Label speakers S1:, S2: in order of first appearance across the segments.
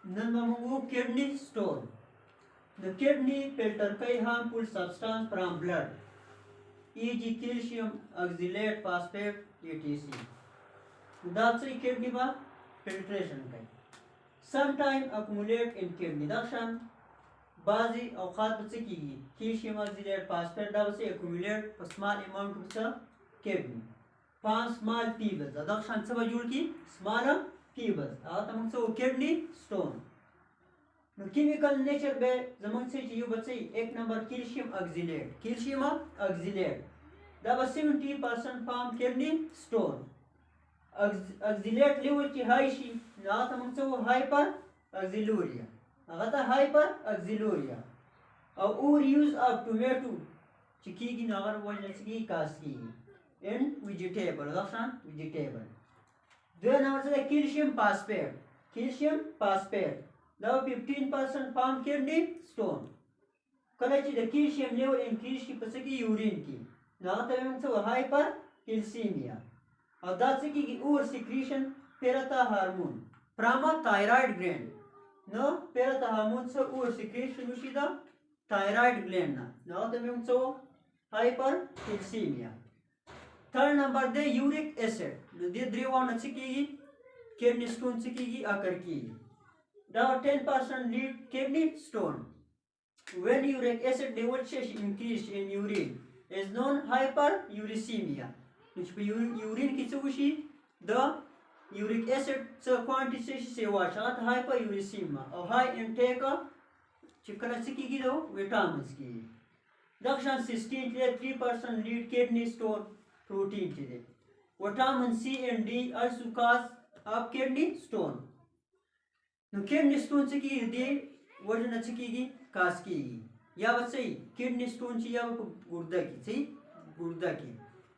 S1: نن به موږ وګورو kidney stone. The kidney filter کوي harmful substance from blood e.g. calcium oxalate phosphate etc. دا څه kidney به filtration کوي. Sometimes accumulate in kidney. دا شان بعضی اوقات به څه کیږي calcium oxalate phosphate دا به څه accumulate په small amount کې څه kidney. 5 small pebbles دا شان څه به جوړ کی small pebbles هغه ته موږ څه kidney stone. نو کیمیکل نیچر به زمونږ څه چې یو به څه ایک نمبر calcium oxalate دا به 70% فارم kidney stone. oxalate لیول چې های شي نو هغه ته موږ څه hyper oxaluria هغه ته hyper oxaluria. او اور یوز اف ټومیټو چې کیږي نو هغه وجه څه کیږي کاس کیږي in vegetable دا شان vegetable. دوه نمبر څه calcium phosphate دا 15% فارم kidney stone. کله چې د calcium level increase شي په څه کې یورین کې نو هغه ته موږ څه hyper calcemia. او دا څه کیږي over secretion پیرتا هارمون from a thyroid gland. نو پیرتا هارمون څه over secretion وشي دا thyroid gland نه نو هغه ته موږ څه hyper calcemia. third number دی uric acid. نو دې درې وانه څه کیږي kidney stone څه کیږي اکر کیږي. دا 10% lead kidney stone. When uric acid level increase in urine is known hyperuricemia. Which په urine کې څه وشي د uric acid څه quantity شي واچ هغه hyperuricemia او high intake چې کله څه کېږي د vitamins کېږي. دغه شان cysteine چې 3% lead kidney stone protein چې دی. vitamin C and D also cause of kidney stone. نو kidney stone څه کېږي دی وجه نه څه کېږي کاس کېږي یا به څه kidney stone چې یا په ګرده کې څه ګرده کې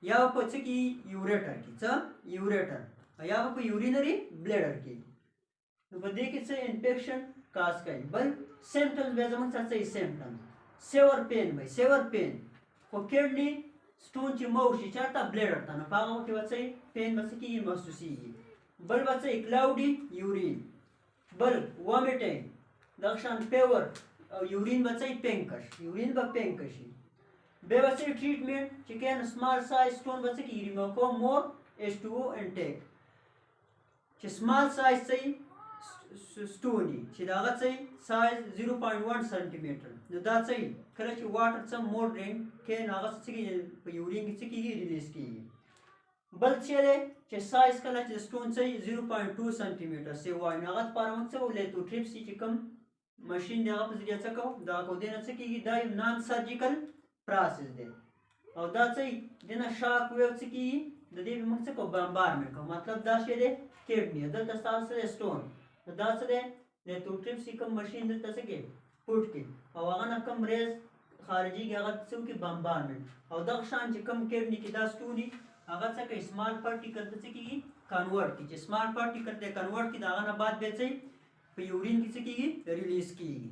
S1: یا په څه کې یوریټر کې څه یوریټر یا په یورینری بلیډر کې. نو په دې کې څه انفیکشن کاز کوي. بل سیمپټمز به زموږ څه سیمپټمز سیور پین وای سیور پین خو کډنی سټون چې مو شي چارته بلیډر ته نه پاغه کې وڅې پین بس کې محسوسيږي. بل وڅې کلاودي یورین بل وامټینګ دښان فیور او یورین وڅې پینکش یورین به پینکشي. به وڅې ټریټمنټ چې کین سمال سایز سټون وڅې کې ریمو کو مور H2O انټیک چې سمال سایز चाहिँ سټونی چې دا هغه चाहिँ سایز 0.1 سانتي میټر. نو دا चाहिँ کله چې واټر څه مور ډرینګ کې هغه څه کې په یورین کې څه کېږي ریلیز کېږي. بل چې دی چې سایز کله چې سټون चाहिँ 0.2 سانتي میټر سی وای هغه لپاره موږ څه لیتوټریپسي چې کوم ماشین دی هغه په ذریعه څه کوو دا کو دینه څه کېږي دا یو نان سرجیکل پروسس دی او دا चाहिँ دینه شاک ویو څه کېږي د دې موږ څه کوو بمبارمنټ کوو. مطلب دا شی دی کډنی دلته ستاسو سره سټون دا څه دی لیتوټریپسي کوم ماشین دلته څه کې پټ کې او هغه نه کوم ریز خارجي هغه څه کې بمبارمنټ او دا شان چې کوم کډنی کې دا سټونی هغه څه کې سمال پارټیکل ته څه کېږي کنورټ کی چې سمال پارټیکل ته کنورټ کی دا هغه نه بعد به څه په یورین کې څه کېږي ریلیز کېږي.